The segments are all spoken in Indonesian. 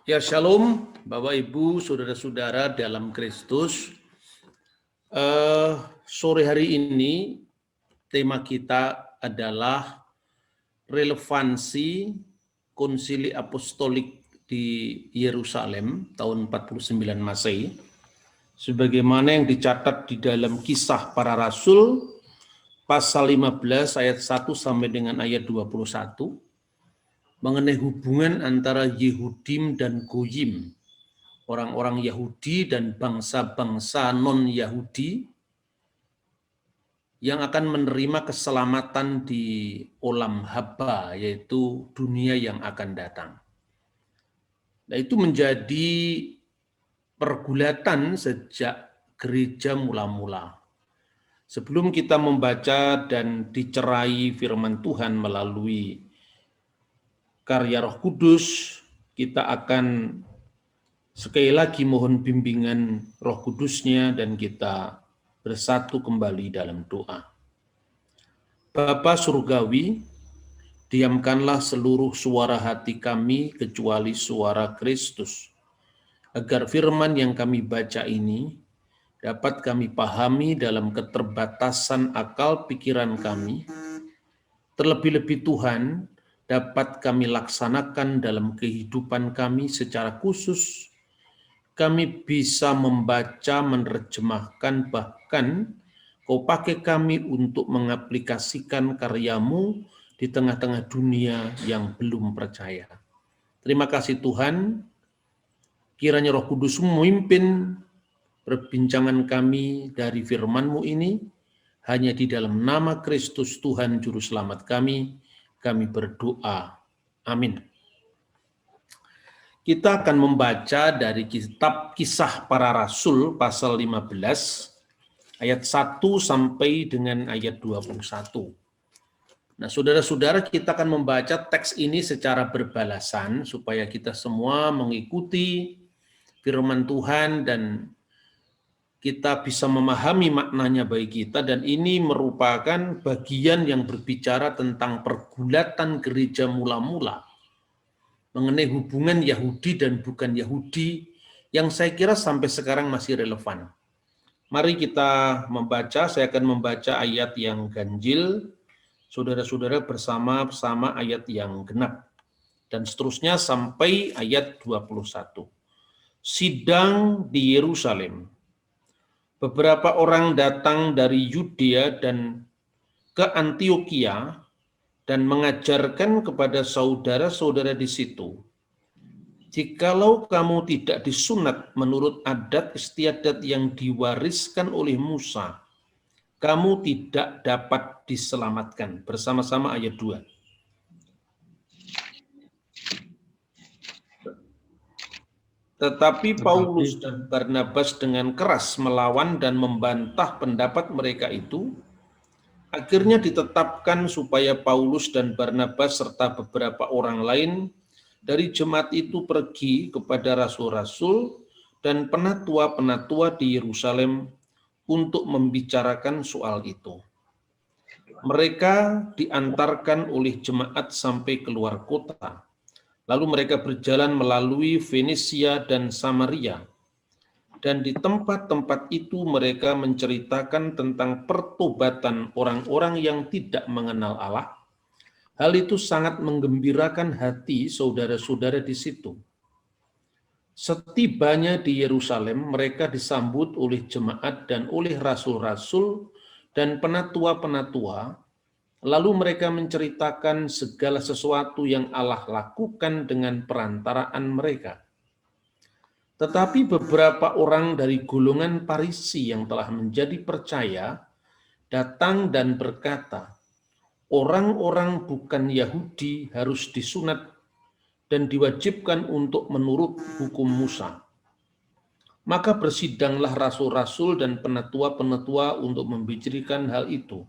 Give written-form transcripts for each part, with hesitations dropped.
Ya, Shalom, Bapak Ibu, Saudara-saudara dalam Kristus. Sore hari ini tema kita adalah relevansi Konsili Apostolik di Yerusalem tahun 49 Masehi, sebagaimana yang dicatat di dalam Kisah Para Rasul pasal 15 ayat 1 sampai dengan ayat 21 mengenai hubungan antara Yehudim dan Goyim, orang-orang Yahudi dan bangsa-bangsa non-Yahudi yang akan menerima keselamatan di olam haba, yaitu dunia yang akan datang. Nah, itu menjadi pergulatan sejak gereja mula-mula. Sebelum kita membaca dan dicerai firman Tuhan melalui karya Roh Kudus, kita akan sekali lagi mohon bimbingan Roh Kudus-Nya dan kita bersatu kembali dalam doa. Bapa Surgawi, diamkanlah seluruh suara hati kami kecuali suara Kristus, agar firman yang kami baca ini dapat kami pahami dalam keterbatasan akal pikiran kami, terlebih-lebih Tuhan dapat kami laksanakan dalam kehidupan kami secara khusus. Kami bisa membaca, menerjemahkan, bahkan Kau pakai kami untuk mengaplikasikan karya-Mu di tengah-tengah dunia yang belum percaya. Terima kasih Tuhan, kiranya Roh Kudus memimpin perbincangan kami dari firman-Mu ini, hanya di dalam nama Kristus Tuhan Juru Selamat kami berdoa. Amin. Kita akan membaca dari kitab Kisah Para Rasul pasal 15 ayat 1 sampai dengan ayat 21. Nah, saudara-saudara, kita akan membaca teks ini secara berbalasan supaya kita semua mengikuti firman Tuhan dan kita bisa memahami maknanya bagi kita, dan ini merupakan bagian yang berbicara tentang pergulatan gereja mula-mula mengenai hubungan Yahudi dan bukan Yahudi yang saya kira sampai sekarang masih relevan. Mari kita membaca, saya akan membaca ayat yang ganjil, saudara-saudara bersama ayat yang genap, dan seterusnya sampai ayat 21. Sidang di Yerusalem. Beberapa orang datang dari Yudea dan ke Antioquia dan mengajarkan kepada saudara-saudara di situ, jikalau kamu tidak disunat menurut adat istiadat yang diwariskan oleh Musa, kamu tidak dapat diselamatkan. Bersama-sama ayat 2. Tetapi Paulus dan Barnabas dengan keras melawan dan membantah pendapat mereka itu. Akhirnya ditetapkan supaya Paulus dan Barnabas serta beberapa orang lain dari jemaat itu pergi kepada rasul-rasul dan penatua-penatua di Yerusalem untuk membicarakan soal itu. Mereka diantarkan oleh jemaat sampai keluar kota. Lalu mereka berjalan melalui Fenisia dan Samaria. Dan di tempat-tempat itu mereka menceritakan tentang pertobatan orang-orang yang tidak mengenal Allah. Hal itu sangat menggembirakan hati saudara-saudara di situ. Setibanya di Yerusalem, mereka disambut oleh jemaat dan oleh rasul-rasul dan penatua-penatua. Lalu mereka menceritakan segala sesuatu yang Allah lakukan dengan perantaraan mereka. Tetapi beberapa orang dari golongan Farisi yang telah menjadi percaya datang dan berkata, orang-orang bukan Yahudi harus disunat dan diwajibkan untuk menurut hukum Musa. Maka bersidanglah rasul-rasul dan penatua-penatua untuk membicarakan hal itu.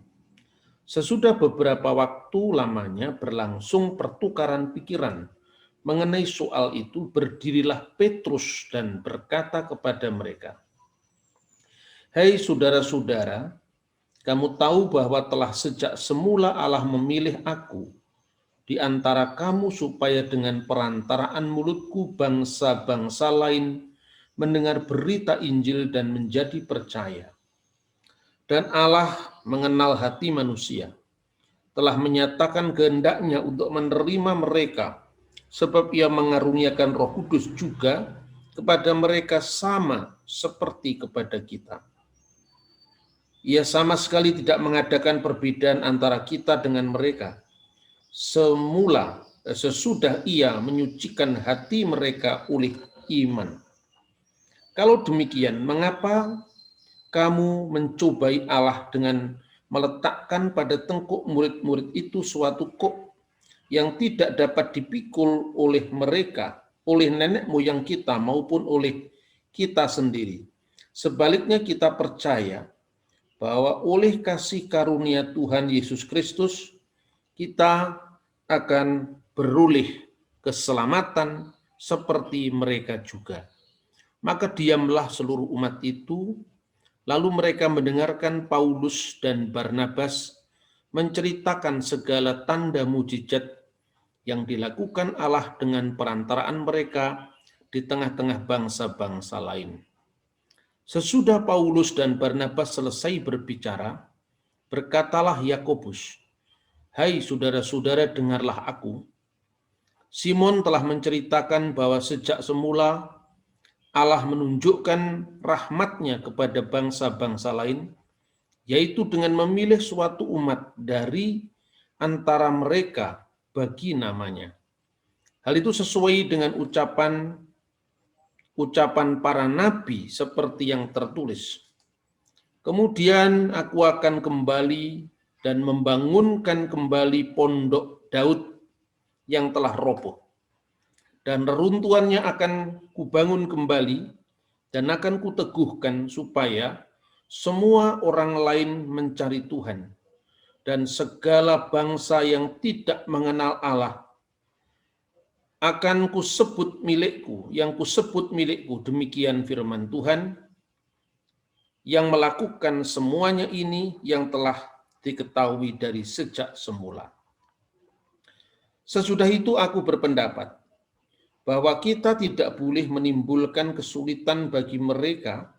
Sesudah beberapa waktu lamanya berlangsung pertukaran pikiran mengenai soal itu, berdirilah Petrus dan berkata kepada mereka, "Hai saudara-saudara, kamu tahu bahwa telah sejak semula Allah memilih aku di antara kamu supaya dengan perantaraan mulutku bangsa-bangsa lain mendengar berita Injil dan menjadi percaya. Dan Allah mengenal hati manusia, telah menyatakan kehendaknya untuk menerima mereka, sebab Ia mengaruniakan Roh Kudus juga kepada mereka sama seperti kepada kita. Ia sama sekali tidak mengadakan perbedaan antara kita dengan mereka. Sesudah Ia menyucikan hati mereka oleh iman. Kalau demikian, mengapa kamu mencobai Allah dengan meletakkan pada tengkuk murid-murid itu suatu kok yang tidak dapat dipikul oleh mereka, oleh nenek moyang kita maupun oleh kita sendiri. Sebaliknya kita percaya bahwa oleh kasih karunia Tuhan Yesus Kristus, kita akan beroleh keselamatan seperti mereka juga. Maka diamlah seluruh umat itu, lalu mereka mendengarkan Paulus dan Barnabas menceritakan segala tanda mujizat yang dilakukan Allah dengan perantaraan mereka di tengah-tengah bangsa-bangsa lain. Sesudah Paulus dan Barnabas selesai berbicara, berkatalah Yakobus, "Hai saudara-saudara, dengarlah aku. Simon telah menceritakan bahwa sejak semula Allah menunjukkan rahmat-Nya kepada bangsa-bangsa lain, yaitu dengan memilih suatu umat dari antara mereka bagi namanya. Hal itu sesuai dengan ucapan para nabi seperti yang tertulis. Kemudian aku akan kembali dan membangunkan kembali pondok Daud yang telah roboh. Dan reruntuhannya akan kubangun kembali dan akan kuteguhkan supaya semua orang lain mencari Tuhan dan segala bangsa yang tidak mengenal Allah akan kusebut milikku, demikian firman Tuhan, yang melakukan semuanya ini yang telah diketahui dari sejak semula. Sesudah itu aku berpendapat bahwa kita tidak boleh menimbulkan kesulitan bagi mereka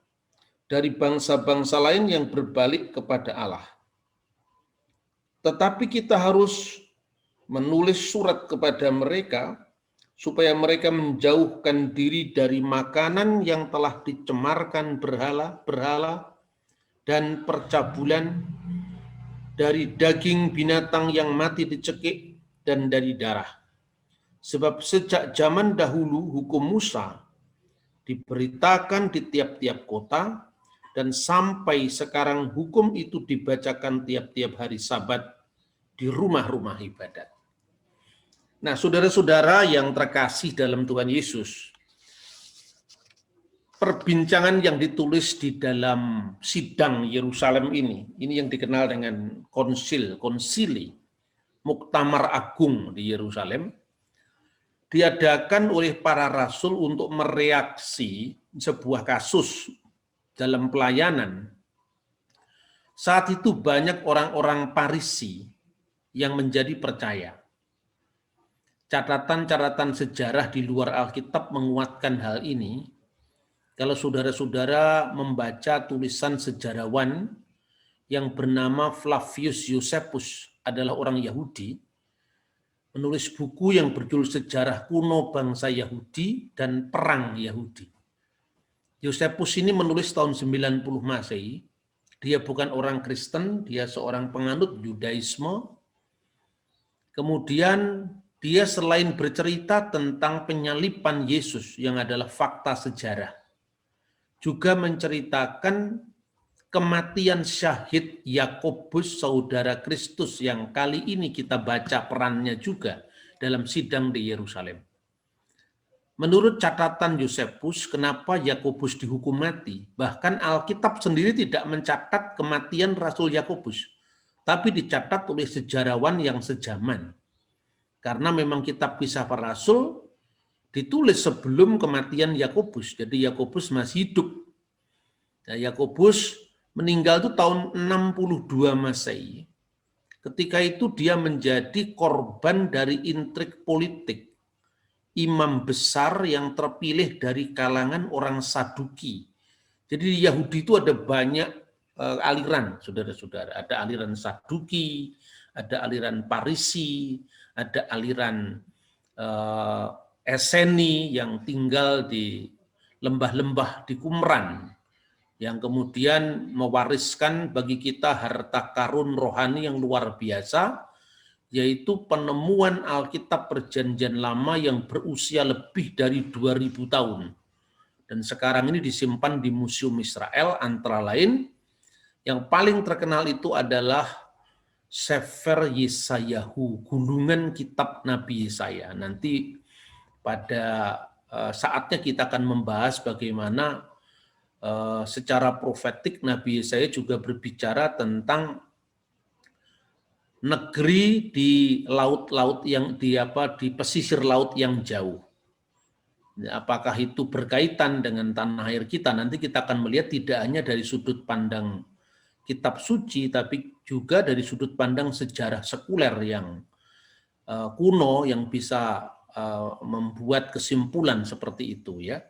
dari bangsa-bangsa lain yang berbalik kepada Allah. Tetapi kita harus menulis surat kepada mereka supaya mereka menjauhkan diri dari makanan yang telah dicemarkan berhala dan percabulan, dari daging binatang yang mati dicekik, dan dari darah. Sebab sejak zaman dahulu hukum Musa diberitakan di tiap-tiap kota, dan sampai sekarang hukum itu dibacakan tiap-tiap hari Sabat di rumah-rumah ibadat. Nah, saudara-saudara yang terkasih dalam Tuhan Yesus, perbincangan yang ditulis di dalam sidang Yerusalem ini yang dikenal dengan konsili, Muktamar Agung di Yerusalem, diadakan oleh para rasul untuk mereaksi sebuah kasus dalam pelayanan. Saat itu banyak orang-orang Farisi yang menjadi percaya. Catatan-catatan sejarah di luar Alkitab menguatkan hal ini. Kalau saudara-saudara membaca tulisan sejarawan yang bernama Flavius Josephus, adalah orang Yahudi, menulis buku yang berjudul Sejarah Kuno Bangsa Yahudi dan Perang Yahudi. Josephus ini menulis tahun 90 Masehi. Dia bukan orang Kristen, dia seorang penganut Yudaisme. Kemudian dia selain bercerita tentang penyaliban Yesus yang adalah fakta sejarah, juga menceritakan kematian syahid Yakobus, saudara Kristus, yang kali ini kita baca perannya juga dalam sidang di Yerusalem. Menurut catatan Josephus, kenapa Yakobus dihukum mati? Bahkan Alkitab sendiri tidak mencatat kematian Rasul Yakobus, tapi dicatat oleh sejarawan yang sejaman. Karena memang kitab Kisah Para Rasul ditulis sebelum kematian Yakobus, jadi Yakobus masih hidup. Nah, Yakobus meninggal itu tahun 62 Masehi. ketika itu dia menjadi korban dari intrik politik imam besar yang terpilih dari kalangan orang Saduki. Jadi di Yahudi itu ada banyak aliran, saudara-saudara. Ada aliran Saduki, ada aliran Parisi, ada aliran Eseni yang tinggal di lembah-lembah di Qumran, yang kemudian mewariskan bagi kita harta karun rohani yang luar biasa, yaitu penemuan Alkitab Perjanjian Lama yang berusia lebih dari 2000 tahun. Dan sekarang ini disimpan di Museum Israel, antara lain yang paling terkenal itu adalah Sefer Yesayahu, gulungan kitab Nabi Yesaya. Nanti pada saatnya kita akan membahas bagaimana secara profetik Nabi Yesaya juga berbicara tentang negeri di laut-laut yang di pesisir laut yang jauh. Apakah itu berkaitan dengan tanah air kita? Nanti kita akan melihat tidak hanya dari sudut pandang kitab suci, tapi juga dari sudut pandang sejarah sekuler yang kuno yang bisa membuat kesimpulan seperti itu, ya.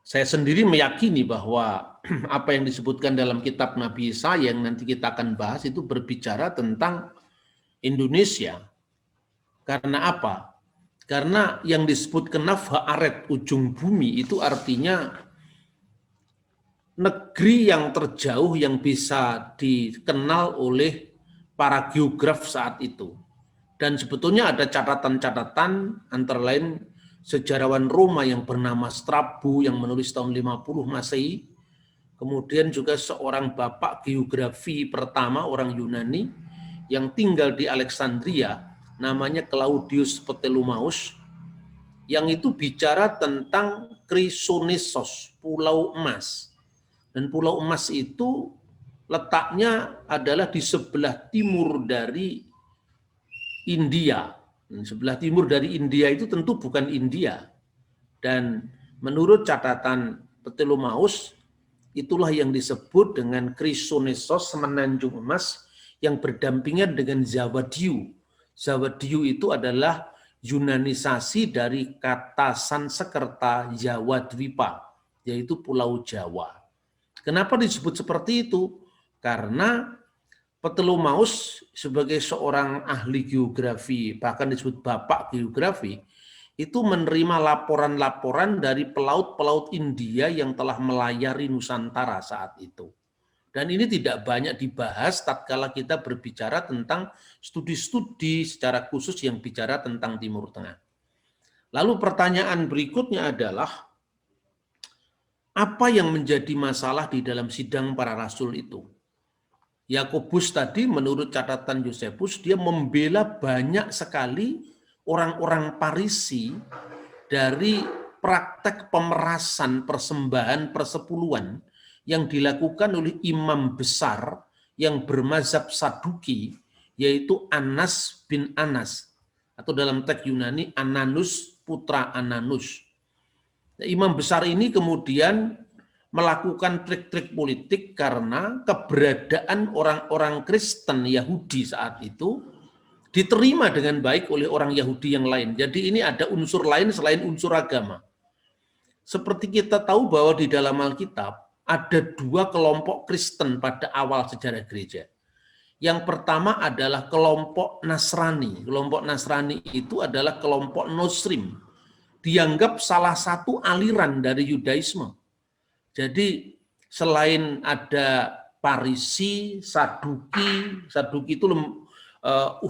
Saya sendiri meyakini bahwa apa yang disebutkan dalam kitab Nabi Yesaya yang nanti kita akan bahas itu berbicara tentang Indonesia. Karena apa? Karena yang disebut kenaf haaret, ujung bumi, itu artinya negeri yang terjauh yang bisa dikenal oleh para geograf saat itu. Dan sebetulnya ada catatan-catatan, antara lain sejarawan Roma yang bernama Strabo yang menulis tahun 50 Masehi, kemudian juga seorang bapak geografi pertama orang Yunani yang tinggal di Alexandria, namanya Claudius Ptolemeus, yang itu bicara tentang Chrysonesos, pulau emas. Dan pulau emas itu letaknya adalah di sebelah timur dari India. Sebelah timur dari India itu tentu bukan India. Dan menurut catatan Ptolemeus, itulah yang disebut dengan Chrysonesos, semenanjung emas, yang berdampingan dengan Zawadiu. Zawadiu itu adalah Yunanisasi dari kata Sansekerta Jawadwipa, yaitu Pulau Jawa. Kenapa disebut seperti itu? Karena Ptolemeus sebagai seorang ahli geografi, bahkan disebut bapak geografi, itu menerima laporan-laporan dari pelaut-pelaut India yang telah melayari Nusantara saat itu. Dan ini tidak banyak dibahas tatkala kita berbicara tentang studi-studi secara khusus yang bicara tentang Timur Tengah. Lalu pertanyaan berikutnya adalah, apa yang menjadi masalah di dalam sidang para rasul itu? Yakobus tadi menurut catatan Yosefus, dia membela banyak sekali orang-orang Parisi dari praktek pemerasan persembahan persepuluhan yang dilakukan oleh imam besar yang bermazhab Saduki, yaitu Anas bin Anas, atau dalam teks Yunani Ananus putra Ananus. Imam besar ini kemudian melakukan trik-trik politik karena keberadaan orang-orang Kristen Yahudi saat itu diterima dengan baik oleh orang Yahudi yang lain. Jadi ini ada unsur lain selain unsur agama. Seperti kita tahu bahwa di dalam Alkitab ada dua kelompok Kristen pada awal sejarah gereja. Yang pertama adalah kelompok Nasrani. Kelompok Nasrani itu adalah kelompok Nosrim. Dianggap salah satu aliran dari Yudaisme. Jadi selain ada Parisi, Saduki itu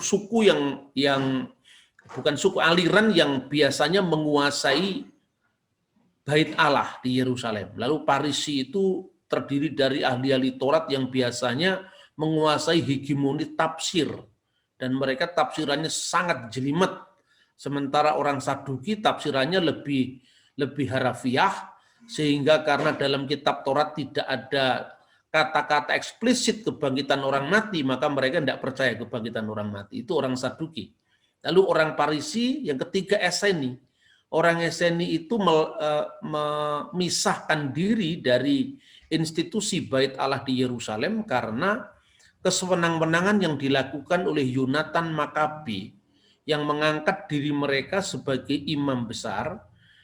suku yang bukan suku, aliran yang biasanya menguasai Bait Allah di Yerusalem. Lalu Parisi itu terdiri dari ahli-ahli Taurat yang biasanya menguasai hegemoni tafsir, dan mereka tafsirannya sangat jelimet. Sementara orang Saduki tafsirannya lebih harafiah, sehingga karena dalam kitab Taurat tidak ada kata-kata eksplisit kebangkitan orang mati, maka mereka tidak percaya kebangkitan orang mati. Itu orang Saduki. Lalu orang Parisi, yang ketiga Eseni. Orang Eseni itu memisahkan diri dari institusi Bait Allah di Yerusalem karena kesewenang-wenangan yang dilakukan oleh Yonatan Makabi yang mengangkat diri mereka sebagai imam besar,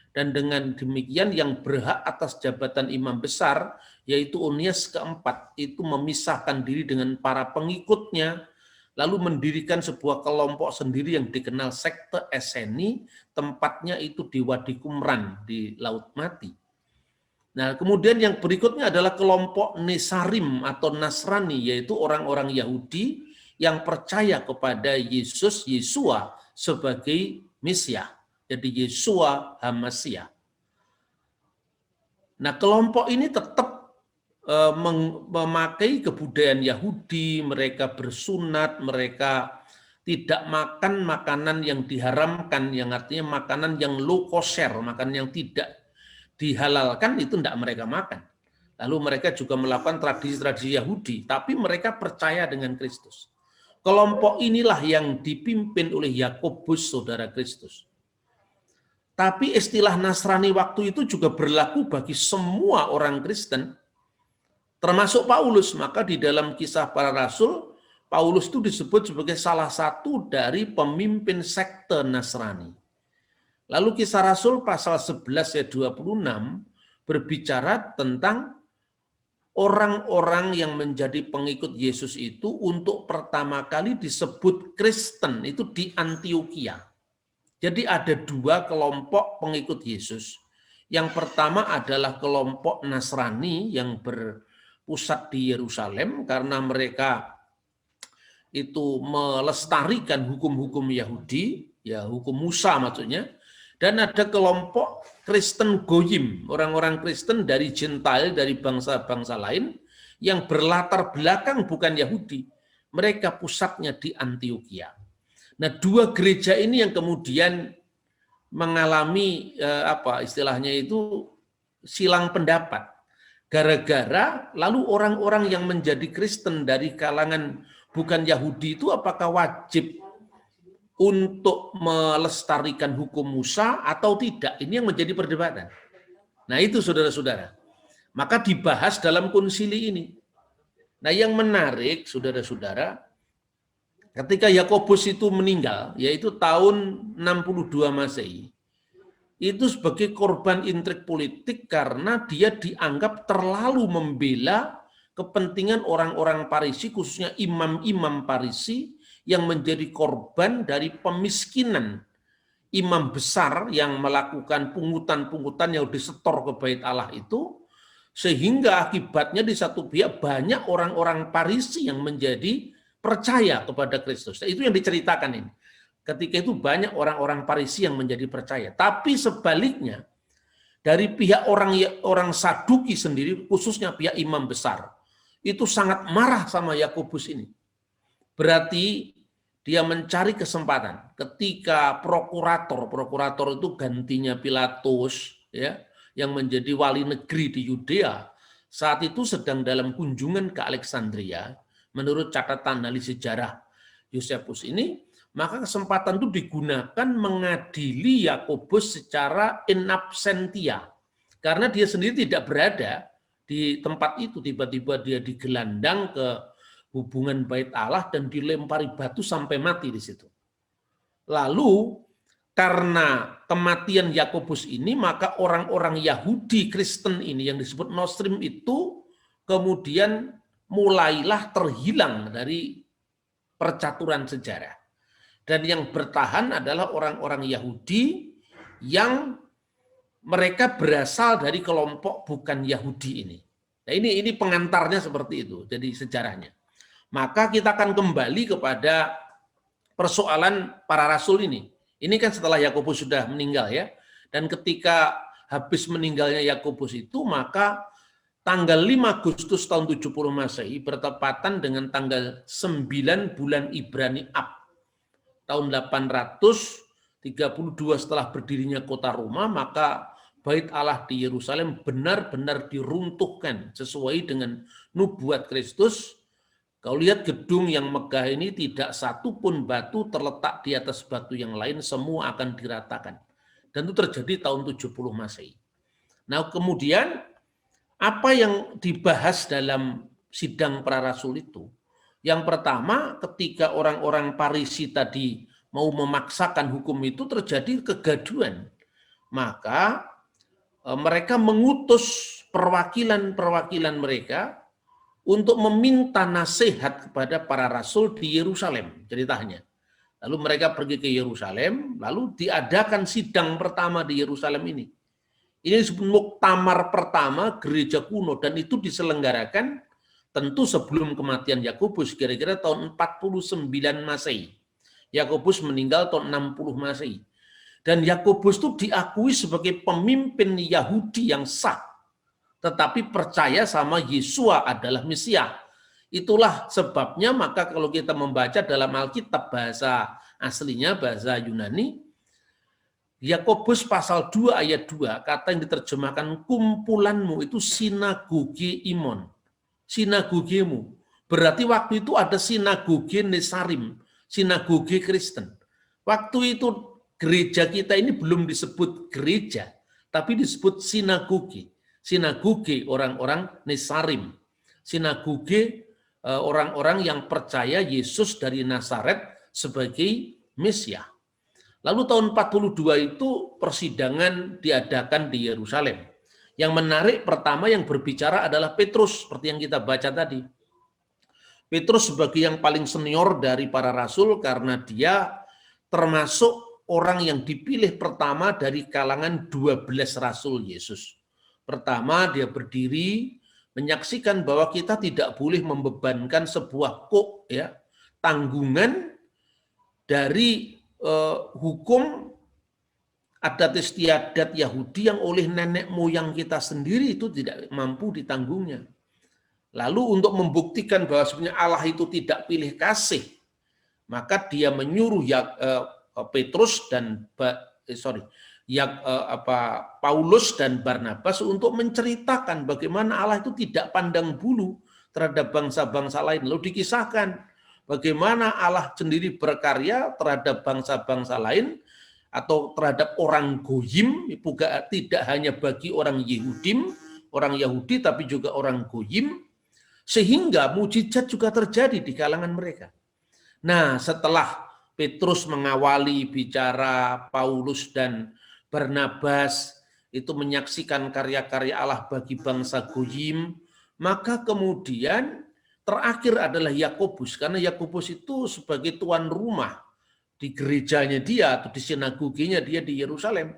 dan dengan demikian yang berhak atas jabatan imam besar, yaitu Onias keempat, itu memisahkan diri dengan para pengikutnya, lalu mendirikan sebuah kelompok sendiri yang dikenal sekte Eseni, tempatnya itu di Wadi Qumran, di Laut Mati. Nah, kemudian yang berikutnya adalah kelompok Nesarim atau Nasrani, yaitu orang-orang Yahudi yang percaya kepada Yesus, Yesua sebagai Mesias. Jadi Yesua HaMasiah. Nah, kelompok ini tetap memakai kebudayaan Yahudi, mereka bersunat, mereka tidak makan makanan yang diharamkan, yang artinya makanan yang low kosher, makanan yang tidak dihalalkan itu tidak mereka makan. Lalu mereka juga melakukan tradisi-tradisi Yahudi, tapi mereka percaya dengan Kristus. Kelompok inilah yang dipimpin oleh Yakobus, saudara Kristus. Tapi istilah Nasrani waktu itu juga berlaku bagi semua orang Kristen, termasuk Paulus. Maka di dalam Kisah Para Rasul, Paulus itu disebut sebagai salah satu dari pemimpin sekte Nasrani. Lalu Kisah Rasul pasal 11 ayat 26 berbicara tentang orang-orang yang menjadi pengikut Yesus itu untuk pertama kali disebut Kristen itu di Antioquia. Jadi ada dua kelompok pengikut Yesus. Yang pertama adalah kelompok Nasrani yang berpusat di Yerusalem karena mereka itu melestarikan hukum-hukum Yahudi, ya hukum Musa maksudnya. Dan ada kelompok Kristen Goyim, orang-orang Kristen dari Gentile, dari bangsa-bangsa lain, yang berlatar belakang bukan Yahudi. Mereka pusatnya di Antioquia. Nah, dua gereja ini yang kemudian mengalami istilahnya itu silang pendapat. Gara-gara lalu orang-orang yang menjadi Kristen dari kalangan bukan Yahudi itu apakah wajib untuk melestarikan hukum Musa atau tidak? Ini yang menjadi perdebatan. Nah itu saudara-saudara. Maka dibahas dalam konsili ini. Nah yang menarik saudara-saudara, ketika Yakobus itu meninggal, yaitu tahun 62 Masehi, itu sebagai korban intrik politik karena dia dianggap terlalu membela kepentingan orang-orang Parisi, khususnya imam-imam Parisi, yang menjadi korban dari pemiskinan imam besar yang melakukan pungutan-pungutan yang disetor ke Bait Allah itu, sehingga akibatnya di satu pihak banyak orang-orang Parisi yang menjadi percaya kepada Kristus. Itu yang diceritakan ini. Ketika itu banyak orang-orang Parisi yang menjadi percaya. Tapi sebaliknya, dari pihak orang Saduki sendiri, khususnya pihak imam besar, itu sangat marah sama Yakobus ini. Berarti dia mencari kesempatan ketika prokurator itu gantinya Pilatus, ya, yang menjadi wali negeri di Yudea, saat itu sedang dalam kunjungan ke Alexandria, menurut catatan ahli sejarah Yosefus ini, maka kesempatan itu digunakan mengadili Yakobus secara in absentia, karena dia sendiri tidak berada di tempat itu, tiba-tiba dia digelandang ke hubungan Bait Allah dan dilempari batu sampai mati di situ. Lalu karena kematian Yakobus ini, maka orang-orang Yahudi Kristen ini yang disebut Nostrim itu kemudian mulailah terhilang dari percaturan sejarah. Dan yang bertahan adalah orang-orang Yahudi yang mereka berasal dari kelompok bukan Yahudi ini. Nah, ini pengantarnya seperti itu, jadi sejarahnya. Maka kita akan kembali kepada persoalan para rasul ini. Ini kan setelah Yakobus sudah meninggal ya. Dan ketika habis meninggalnya Yakobus itu, maka tanggal 5 Agustus tahun 70 Masehi bertepatan dengan tanggal 9 bulan Ibrani Ab tahun 832 setelah berdirinya kota Roma, maka Bait Allah di Yerusalem benar-benar diruntuhkan sesuai dengan nubuat Kristus. Kau lihat gedung yang megah ini tidak satu pun batu terletak di atas batu yang lain, semua akan diratakan. Dan itu terjadi tahun 70 Masehi. Nah, kemudian apa yang dibahas dalam sidang para rasul itu? Yang pertama, ketika orang-orang Farisi tadi mau memaksakan hukum itu, terjadi kegaduhan. Maka mereka mengutus perwakilan-perwakilan mereka untuk meminta nasihat kepada para rasul di Yerusalem, ceritanya. Lalu mereka pergi ke Yerusalem, lalu diadakan sidang pertama di Yerusalem ini. Ini disebut muktamar pertama gereja kuno, dan itu diselenggarakan tentu sebelum kematian Yakobus, kira-kira tahun 49 Masehi. Yakobus meninggal tahun 60 Masehi. Dan Yakobus itu diakui sebagai pemimpin Yahudi yang sah, tetapi percaya sama Yesua adalah Mesias. Itulah sebabnya maka kalau kita membaca dalam Alkitab bahasa aslinya, bahasa Yunani, Yakobus pasal 2 ayat 2, kata yang diterjemahkan kumpulanmu itu sinagoge imon. Sinagogemu. Berarti waktu itu ada sinagoge Nesarim, sinagoge Kristen. Waktu itu gereja kita ini belum disebut gereja, tapi disebut sinagoge. Sinagoge orang-orang Nesarim. Sinagoge orang-orang yang percaya Yesus dari Nazaret sebagai Mesias. Lalu tahun 42 itu persidangan diadakan di Yerusalem. Yang menarik pertama yang berbicara adalah Petrus, seperti yang kita baca tadi. Petrus sebagai yang paling senior dari para rasul karena dia termasuk orang yang dipilih pertama dari kalangan 12 rasul Yesus. Pertama dia berdiri menyaksikan bahwa kita tidak boleh membebankan sebuah tanggungan dari hukum adat istiadat Yahudi yang oleh nenek moyang kita sendiri itu tidak mampu ditanggungnya. Lalu untuk membuktikan bahwa sebenarnya Allah itu tidak pilih kasih, maka dia menyuruh Petrus dan Paulus dan Barnabas untuk menceritakan bagaimana Allah itu tidak pandang bulu terhadap bangsa-bangsa lain. Lalu dikisahkan bagaimana Allah sendiri berkarya terhadap bangsa-bangsa lain atau terhadap orang goyim, tidak hanya bagi orang Yahudi, tapi juga orang goyim, sehingga mujizat juga terjadi di kalangan mereka. Nah, setelah Petrus mengawali bicara, Paulus dan Barnabas itu menyaksikan karya-karya Allah bagi bangsa goyim, maka kemudian terakhir adalah Yakobus, karena Yakobus itu sebagai tuan rumah di gerejanya dia atau di sinagogenya dia di Yerusalem.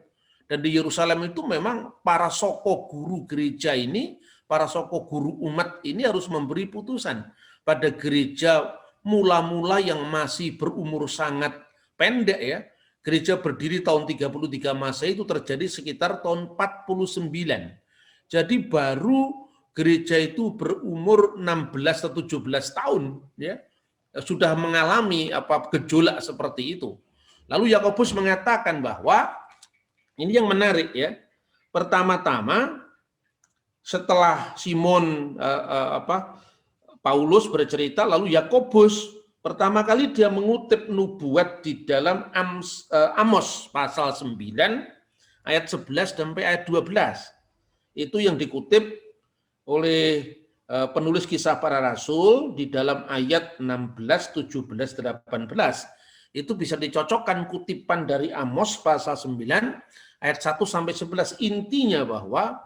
Dan di Yerusalem itu memang para soko guru gereja ini, para soko guru umat ini harus memberi putusan pada gereja mula-mula yang masih berumur sangat pendek ya. Gereja berdiri tahun 33 Masehi itu terjadi sekitar tahun 49. Jadi baru gereja itu berumur 16 atau 17 tahun ya, sudah mengalami gejolak seperti itu. Lalu Yakobus mengatakan bahwa ini yang menarik ya. Pertama-tama setelah Simon Paulus bercerita, lalu Yakobus pertama kali dia mengutip nubuat di dalam Amos pasal 9 ayat 11 sampai ayat 12. Itu yang dikutip oleh penulis Kisah Para Rasul di dalam ayat 16, 17, 18. Itu bisa dicocokkan kutipan dari Amos pasal 9 ayat 1 sampai 11. Intinya bahwa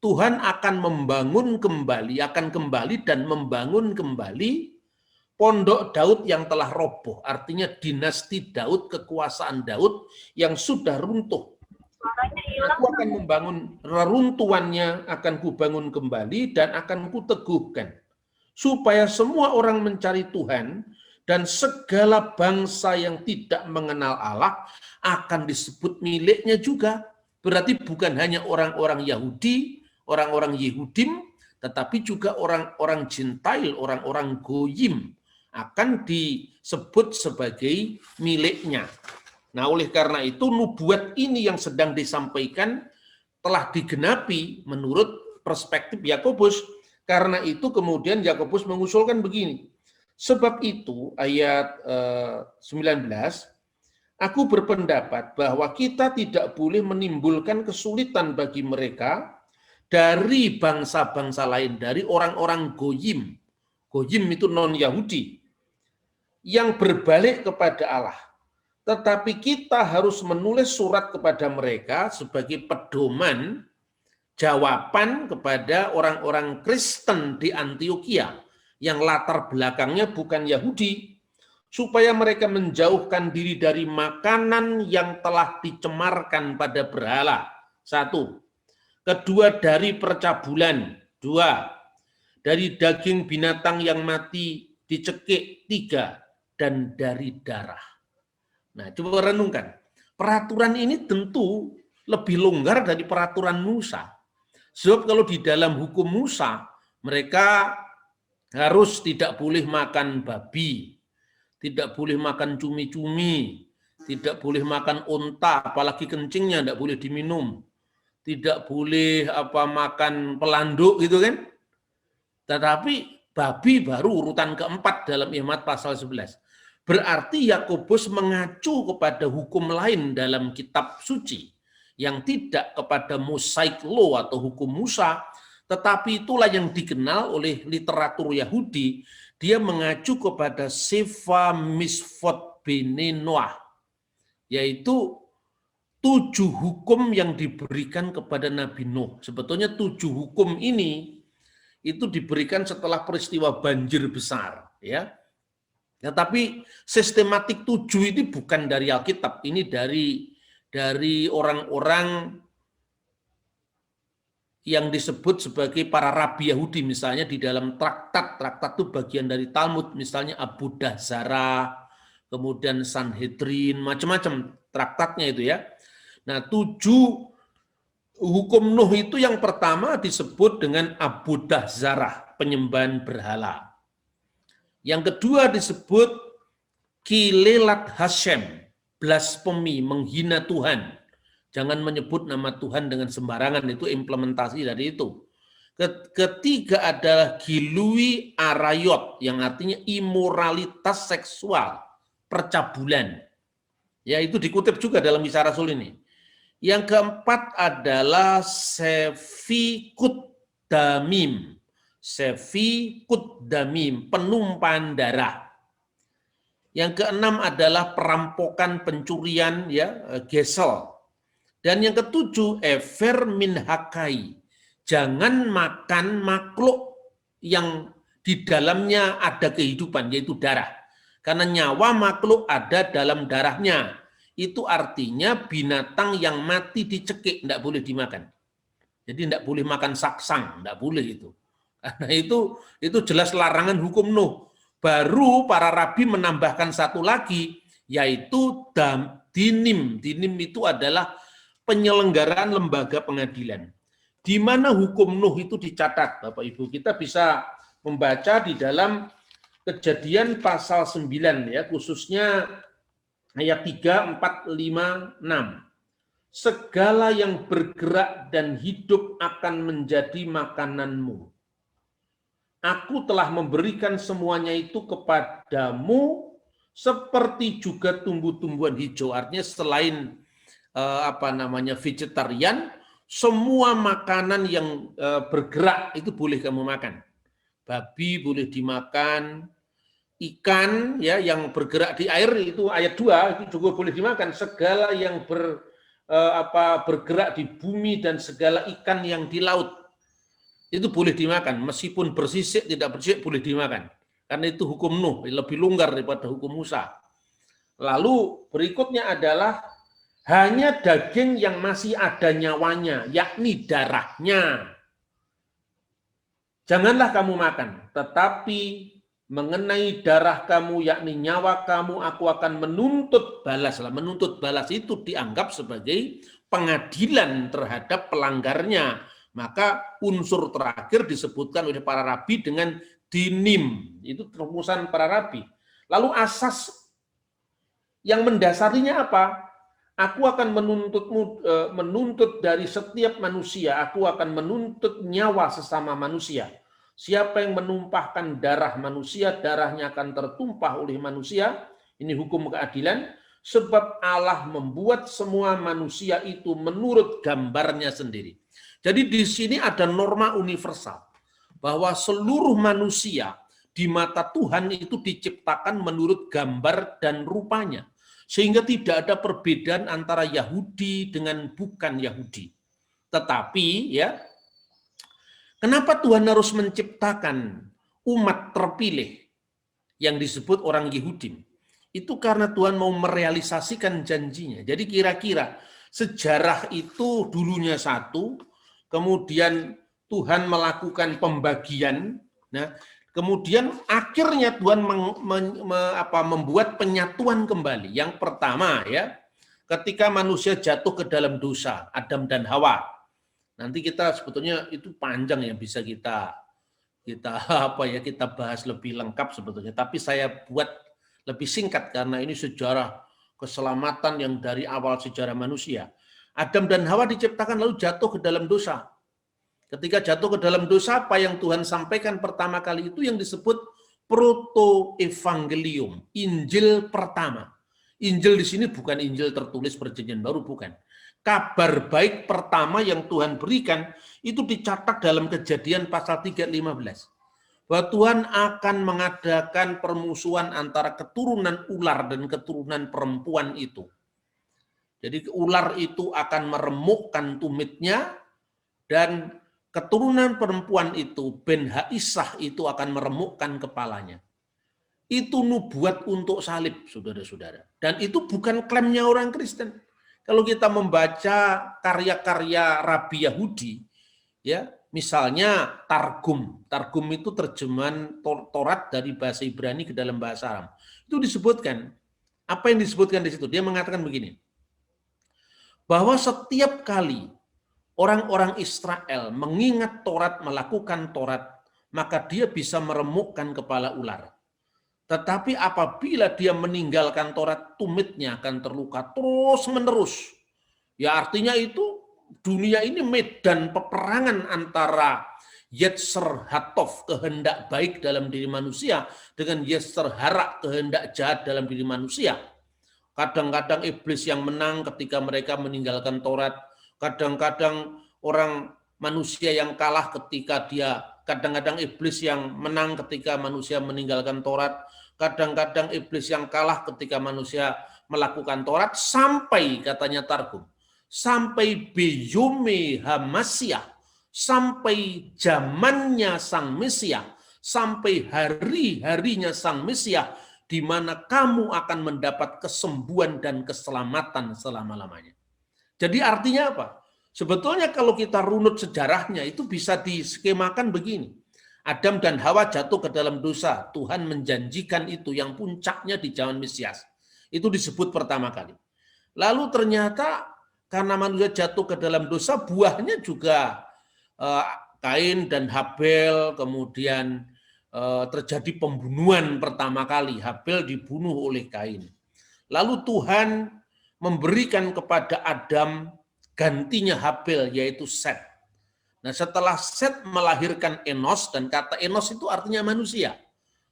Tuhan akan membangun kembali, akan kembali dan membangun kembali pondok Daud yang telah roboh. Artinya dinasti Daud, kekuasaan Daud yang sudah runtuh. Aku akan membangun reruntuhannya, akan kubangun kembali dan akan kuteguhkan. Supaya semua orang mencari Tuhan dan segala bangsa yang tidak mengenal Allah akan disebut miliknya juga. Berarti bukan hanya orang-orang Yahudi, orang-orang Yehudim, tetapi juga orang-orang Gentile, orang-orang Goyim akan disebut sebagai miliknya. Nah, oleh karena itu nubuat ini yang sedang disampaikan telah digenapi menurut perspektif Yakobus. Karena itu kemudian Yakobus mengusulkan begini. Sebab itu ayat 19, aku berpendapat bahwa kita tidak boleh menimbulkan kesulitan bagi mereka dari bangsa-bangsa lain, dari orang-orang Goyim. Goyim itu non-Yahudi. yang berbalik kepada Allah. Tetapi kita harus menulis surat kepada mereka sebagai pedoman jawaban kepada orang-orang Kristen di Antioquia yang latar belakangnya bukan Yahudi, supaya mereka menjauhkan diri dari makanan yang telah dicemarkan pada berhala. 1. Kedua, dari percabulan. 2. Dari daging binatang yang mati dicekik. 3. Dan dari darah. Nah, coba renungkan. Peraturan ini tentu lebih longgar dari peraturan Musa. Sebab kalau di dalam hukum Musa, mereka harus tidak boleh makan babi, tidak boleh makan cumi-cumi, tidak boleh makan unta, apalagi kencingnya tidak boleh diminum, tidak boleh makan pelanduk gitu kan. Tetapi babi baru urutan keempat dalam Imamat pasal 11. Berarti Yakobus mengacu kepada hukum lain dalam kitab suci yang tidak kepada Mosaic Law atau hukum Musa, tetapi itulah yang dikenal oleh literatur Yahudi. Dia mengacu kepada Sefa Misfot Bene Noah, yaitu 7 hukum yang diberikan kepada Nabi Nuh. Sebetulnya 7 hukum ini itu diberikan setelah peristiwa banjir besar, ya. Tetapi sistematik 7 ini bukan dari Alkitab, ini dari orang-orang yang disebut sebagai para rabi Yahudi, misalnya di dalam traktat itu bagian dari Talmud, misalnya Abu Dahzara, kemudian Sanhedrin, macam-macam traktatnya itu ya. Nah, 7 hukum Nuh itu yang pertama disebut dengan Abu Dahzara, penyembahan berhala. Yang kedua disebut Kilelat Hashem, blasfemi, menghina Tuhan. Jangan menyebut nama Tuhan dengan sembarangan, itu implementasi dari itu. Ketiga adalah Gilui Arayot, yang artinya imoralitas seksual, percabulan. Ya, itu dikutip juga dalam Kisah Rasul ini. Yang keempat adalah Sefikut Damim. Sefikut Damim, penumpahan darah. Yang keenam adalah perampokan, pencurian, ya, gesel. Dan yang ketujuh, efer min hakai. Jangan makan makhluk yang di dalamnya ada kehidupan, yaitu darah. Karena nyawa makhluk ada dalam darahnya. Itu artinya binatang yang mati dicekik, tidak boleh dimakan. Jadi tidak boleh makan saksang, tidak boleh itu. Karena itu jelas larangan hukum Nuh. Baru para rabi menambahkan satu lagi, yaitu dinim. Dinim itu adalah penyelenggaraan lembaga pengadilan. Di mana hukum Nuh itu dicatat, Bapak Ibu. Kita bisa membaca di dalam Kejadian pasal 9, ya, khususnya ayat 3, 4, 5, 6. Segala yang bergerak dan hidup akan menjadi makananmu. Aku telah memberikan semuanya itu kepadamu seperti juga tumbuh-tumbuhan hijau. Artinya selain vegetarian, semua makanan yang bergerak itu boleh kamu makan. Babi boleh dimakan, ikan ya yang bergerak di air itu ayat 2 itu juga boleh dimakan. Segala yang bergerak di bumi dan segala ikan yang di laut itu boleh dimakan, meskipun bersisik tidak bersisik boleh dimakan. Karena itu hukum Nuh, lebih longgar daripada hukum Musa. Lalu berikutnya adalah hanya daging yang masih ada nyawanya, yakni darahnya. Janganlah kamu makan, tetapi mengenai darah kamu, yakni nyawa kamu, aku akan menuntut balas. Menuntut balas itu dianggap sebagai pengadilan terhadap pelanggarnya. Maka unsur terakhir disebutkan oleh para rabi dengan dinim. Itu rumusan para rabi. Lalu asas yang mendasarinya apa? Aku akan menuntut dari setiap manusia. Aku akan menuntut nyawa sesama manusia. Siapa yang menumpahkan darah manusia, darahnya akan tertumpah oleh manusia. Ini hukum keadilan. Sebab Allah membuat semua manusia itu menurut gambarnya sendiri. Jadi di sini ada norma universal bahwa seluruh manusia di mata Tuhan itu diciptakan menurut gambar dan rupanya. Sehingga tidak ada perbedaan antara Yahudi dengan bukan Yahudi. Tetapi ya, kenapa Tuhan harus menciptakan umat terpilih yang disebut orang Yehudi? Itu karena Tuhan mau merealisasikan janjinya. Jadi kira-kira sejarah itu dulunya satu, kemudian Tuhan melakukan pembagian, nah kemudian akhirnya Tuhan membuat penyatuan kembali. Yang pertama ya, ketika manusia jatuh ke dalam dosa, Adam dan Hawa. Nanti kita sebetulnya itu panjang yang bisa kita bahas lebih lengkap sebetulnya. Tapi saya buat lebih singkat karena ini sejarah keselamatan yang dari awal sejarah manusia. Adam dan Hawa diciptakan lalu jatuh ke dalam dosa. Ketika jatuh ke dalam dosa, apa yang Tuhan sampaikan pertama kali itu yang disebut proto-evangelium, Injil pertama. Injil di sini bukan Injil tertulis perjanjian baru, bukan. Kabar baik pertama yang Tuhan berikan itu dicatat dalam Kejadian pasal 3:15. Bahwa Tuhan akan mengadakan permusuhan antara keturunan ular dan keturunan perempuan itu. Jadi ular itu akan meremukkan tumitnya dan keturunan perempuan itu, Ben Haisah itu akan meremukkan kepalanya. Itu nubuat untuk salib, saudara-saudara. Dan itu bukan klaimnya orang Kristen. Kalau kita membaca karya-karya Rabi Yahudi, ya, misalnya Targum. Targum itu terjemahan Taurat dari bahasa Ibrani ke dalam bahasa Aram. Itu disebutkan, apa yang disebutkan di situ? Dia mengatakan begini, bahwa setiap kali orang-orang Israel mengingat Taurat, melakukan Taurat, maka dia bisa meremukkan kepala ular. Tetapi apabila dia meninggalkan Taurat, tumitnya akan terluka terus-menerus. Ya artinya itu dunia ini medan peperangan antara Yetzer Hatov, kehendak baik dalam diri manusia, dengan Yetzer Hara, kehendak jahat dalam diri manusia. Kadang-kadang iblis yang menang ketika mereka meninggalkan Taurat. Kadang-kadang orang manusia yang kalah ketika kadang-kadang iblis yang menang ketika manusia meninggalkan Taurat. Kadang-kadang iblis yang kalah ketika manusia melakukan Taurat, sampai katanya Targum, sampai biyume Hamasyah, sampai zamannya Sang Mesias, sampai hari-harinya Sang Mesias, di mana kamu akan mendapat kesembuhan dan keselamatan selama-lamanya. Jadi artinya apa? Sebetulnya kalau kita runut sejarahnya itu bisa diskemakan begini. Adam dan Hawa jatuh ke dalam dosa. Tuhan menjanjikan itu yang puncaknya di zaman Mesias. Itu disebut pertama kali. Lalu ternyata karena manusia jatuh ke dalam dosa, buahnya juga Kain dan Habel, kemudian terjadi pembunuhan pertama kali. Habel dibunuh oleh Kain. Lalu Tuhan memberikan kepada Adam gantinya Habel, yaitu Set. Nah, setelah Set melahirkan Enos, dan kata Enos itu artinya manusia.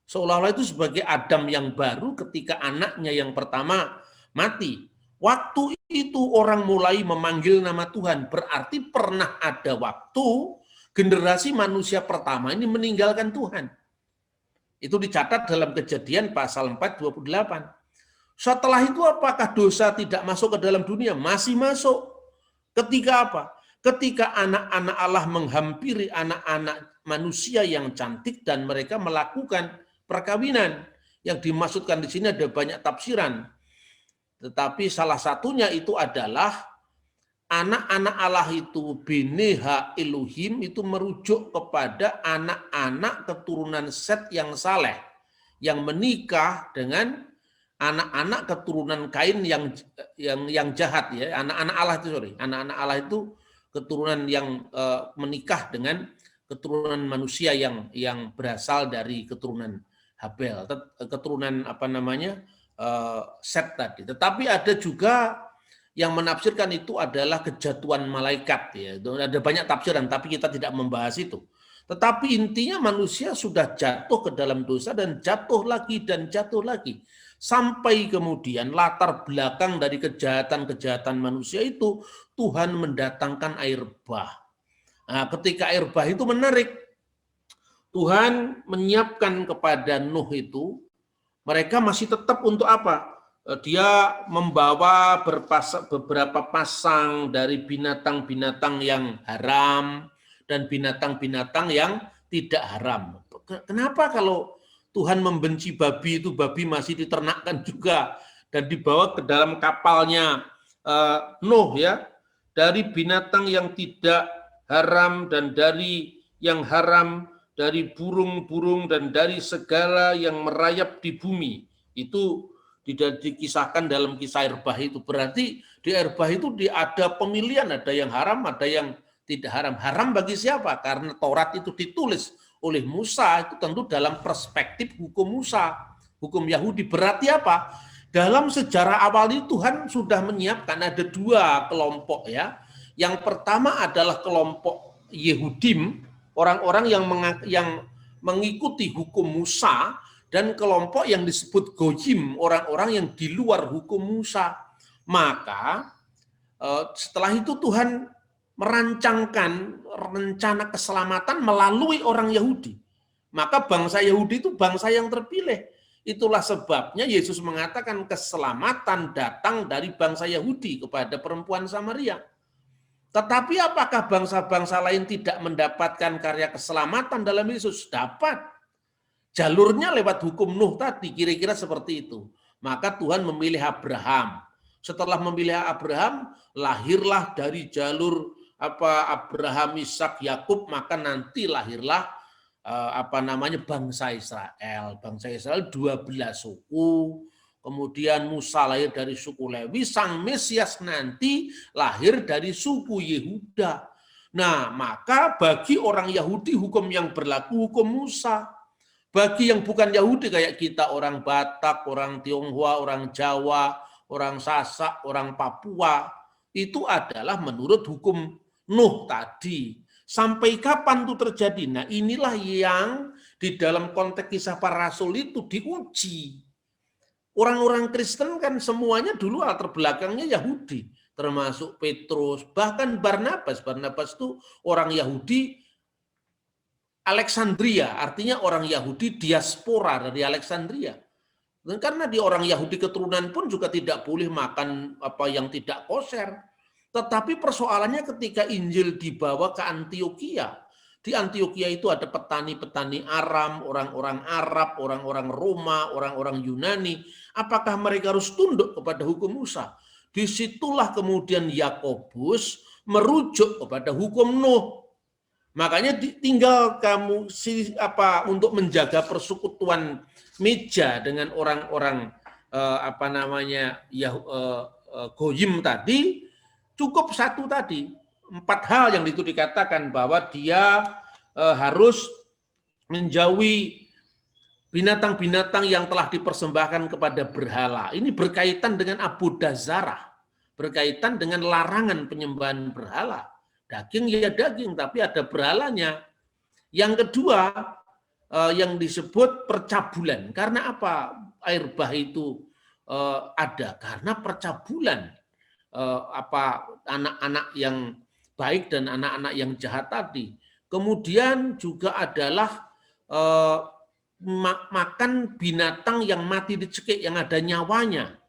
Seolah-olah itu sebagai Adam yang baru ketika anaknya yang pertama mati. Waktu itu orang mulai memanggil nama Tuhan. Berarti pernah ada waktu generasi manusia pertama ini meninggalkan Tuhan. Itu dicatat dalam Kejadian pasal 4:28. Setelah itu apakah dosa tidak masuk ke dalam dunia? Masih masuk. Ketika apa? Ketika anak-anak Allah menghampiri anak-anak manusia yang cantik dan mereka melakukan perkawinan. Yang dimaksudkan di sini ada banyak tafsiran. Tetapi salah satunya itu adalah anak-anak Allah itu, Bineha Elohim, itu merujuk kepada anak-anak keturunan Set yang saleh, yang menikah dengan anak-anak keturunan Kain yang jahat, ya. Anak-anak Allah itu, anak-anak Allah itu keturunan yang menikah dengan keturunan manusia yang berasal dari keturunan Habel, keturunan Set tadi. Tetapi ada juga yang menafsirkan itu adalah kejatuhan malaikat, ya. Ada banyak tafsiran, tapi kita tidak membahas itu. Tetapi intinya manusia sudah jatuh ke dalam dosa dan jatuh lagi dan jatuh lagi. Sampai kemudian latar belakang dari kejahatan-kejahatan manusia itu Tuhan mendatangkan air bah. Nah, ketika air bah itu menarik. Tuhan menyiapkan kepada Nuh itu, mereka masih tetap untuk apa? Dia membawa beberapa pasang dari binatang-binatang yang haram dan binatang-binatang yang tidak haram. Kenapa kalau Tuhan membenci babi itu, babi masih diternakkan juga dan dibawa ke dalam kapalnya Nuh ya, dari binatang yang tidak haram dan dari yang haram, dari burung-burung dan dari segala yang merayap di bumi. Itu tidak dikisahkan dalam kisah air bah itu. Berarti di air bah itu ada pemilihan, ada yang haram, ada yang tidak haram. Haram bagi siapa? Karena Taurat itu ditulis oleh Musa, itu tentu dalam perspektif hukum Musa. Hukum Yahudi berarti apa? Dalam sejarah awal ini Tuhan sudah menyiapkan ada dua kelompok ya. Yang pertama adalah kelompok Yehudim, orang-orang yang mengikuti hukum Musa, dan kelompok yang disebut Goyim, orang-orang yang di luar hukum Musa. Maka setelah itu Tuhan merancangkan rencana keselamatan melalui orang Yahudi. Maka bangsa Yahudi itu bangsa yang terpilih. Itulah sebabnya Yesus mengatakan keselamatan datang dari bangsa Yahudi kepada perempuan Samaria. Tetapi apakah bangsa-bangsa lain tidak mendapatkan karya keselamatan dalam Yesus? Dapat. Jalurnya lewat hukum Nuh tadi, kira-kira seperti itu. Maka Tuhan memilih Abraham. Setelah memilih Abraham, lahirlah dari jalur Abraham, Ishak, Yakub, maka nanti lahirlah bangsa Israel. Bangsa Israel 12 suku. Kemudian Musa lahir dari suku Lewi, Sang Mesias nanti lahir dari suku Yehuda. Nah, maka bagi orang Yahudi hukum yang berlaku hukum Musa. Bagi yang bukan Yahudi kayak kita, orang Batak, orang Tionghoa, orang Jawa, orang Sasak, orang Papua, itu adalah menurut hukum Nuh tadi. Sampai kapan itu terjadi? Nah, inilah yang di dalam konteks kisah para rasul itu diuji. Orang-orang Kristen kan semuanya dulu latar belakangnya Yahudi, termasuk Petrus, bahkan Barnabas. Barnabas itu orang Yahudi Alexandria, artinya orang Yahudi diaspora dari Alexandria. Dan karena di orang Yahudi keturunan pun juga tidak boleh makan apa yang tidak kosher. Tetapi persoalannya ketika Injil dibawa ke Antioquia. Di Antioquia itu ada petani-petani Aram, orang-orang Arab, orang-orang Roma, orang-orang Yunani. Apakah mereka harus tunduk kepada hukum Musa? Disitulah kemudian Yakobus merujuk kepada hukum Nuh. Makanya tinggal kamu untuk menjaga persekutuan meja dengan orang-orang Goyim tadi, cukup satu tadi. 4 hal yang itu dikatakan bahwa dia harus menjauhi binatang-binatang yang telah dipersembahkan kepada berhala. Ini berkaitan dengan Abodah Zarah, berkaitan dengan larangan penyembahan berhala. Daging ya daging, tapi ada berhalanya. Yang kedua, yang disebut percabulan. Karena apa air bah itu ada? Karena percabulan anak-anak yang baik dan anak-anak yang jahat tadi. Kemudian juga adalah makan binatang yang mati dicekik, yang ada nyawanya.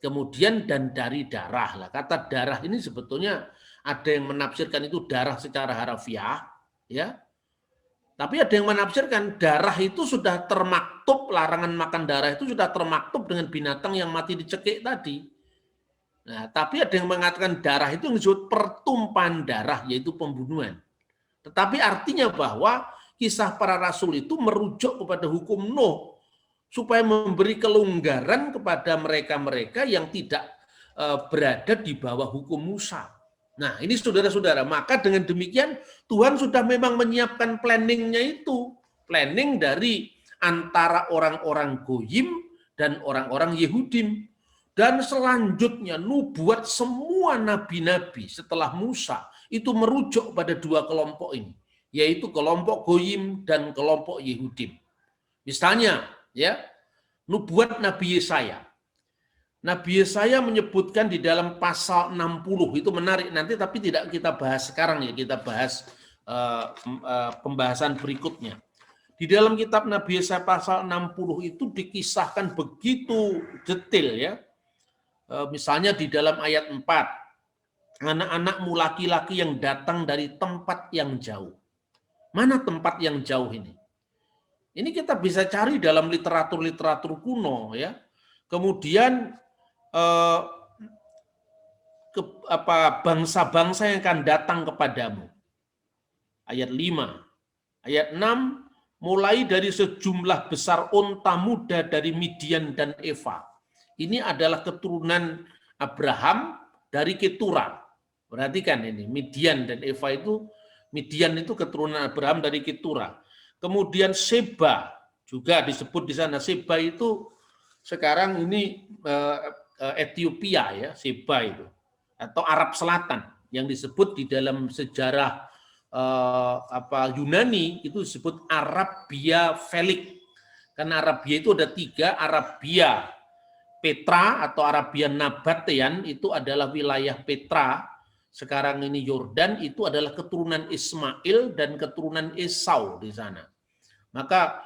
Kemudian dan dari darah. Lah, kata darah ini sebetulnya ada yang menafsirkan itu darah secara harafiah, ya. Tapi ada yang menafsirkan darah itu sudah termaktub, larangan makan darah itu sudah termaktub dengan binatang yang mati dicekik tadi. Nah, tapi ada yang mengatakan darah itu yang disebut pertumpahan darah, yaitu pembunuhan. Tetapi artinya bahwa kisah para rasul itu merujuk kepada hukum Nuh, supaya memberi kelonggaran kepada mereka-mereka yang tidak berada di bawah hukum Musa. Nah, ini saudara-saudara, maka dengan demikian Tuhan sudah memang menyiapkan planningnya itu. Planning dari antara orang-orang Goyim dan orang-orang Yehudim. Dan selanjutnya nubuat semua nabi-nabi setelah Musa itu merujuk pada dua kelompok ini, yaitu kelompok Goyim dan kelompok Yehudim. Misalnya, ya, nubuat Nabi Yesaya. Nabi Yesaya menyebutkan di dalam pasal 60, itu menarik nanti tapi tidak kita bahas sekarang ya, kita bahas pembahasan berikutnya. Di dalam kitab Nabi Yesaya pasal 60 itu dikisahkan begitu detail ya. Misalnya di dalam ayat 4, anak-anakmu laki-laki yang datang dari tempat yang jauh. Mana tempat yang jauh ini? Ini kita bisa cari dalam literatur-literatur kuno ya. Kemudian bangsa-bangsa yang akan datang kepadamu. Ayat 5. Ayat 6, mulai dari sejumlah besar unta muda dari Midian dan Eva. Ini adalah keturunan Abraham dari Ketura. Perhatikan ini, Midian dan Eva itu, Midian itu keturunan Abraham dari Ketura. Kemudian Seba juga disebut di sana. Seba itu sekarang ini Ethiopia ya, Seba itu, atau Arab Selatan yang disebut di dalam sejarah Yunani itu disebut Arabia Felix. Karena Arabia itu ada 3, Arabia Petra atau Arabia Nabatean itu adalah wilayah Petra. Sekarang ini Yordan itu adalah keturunan Ismail dan keturunan Esau di sana. Maka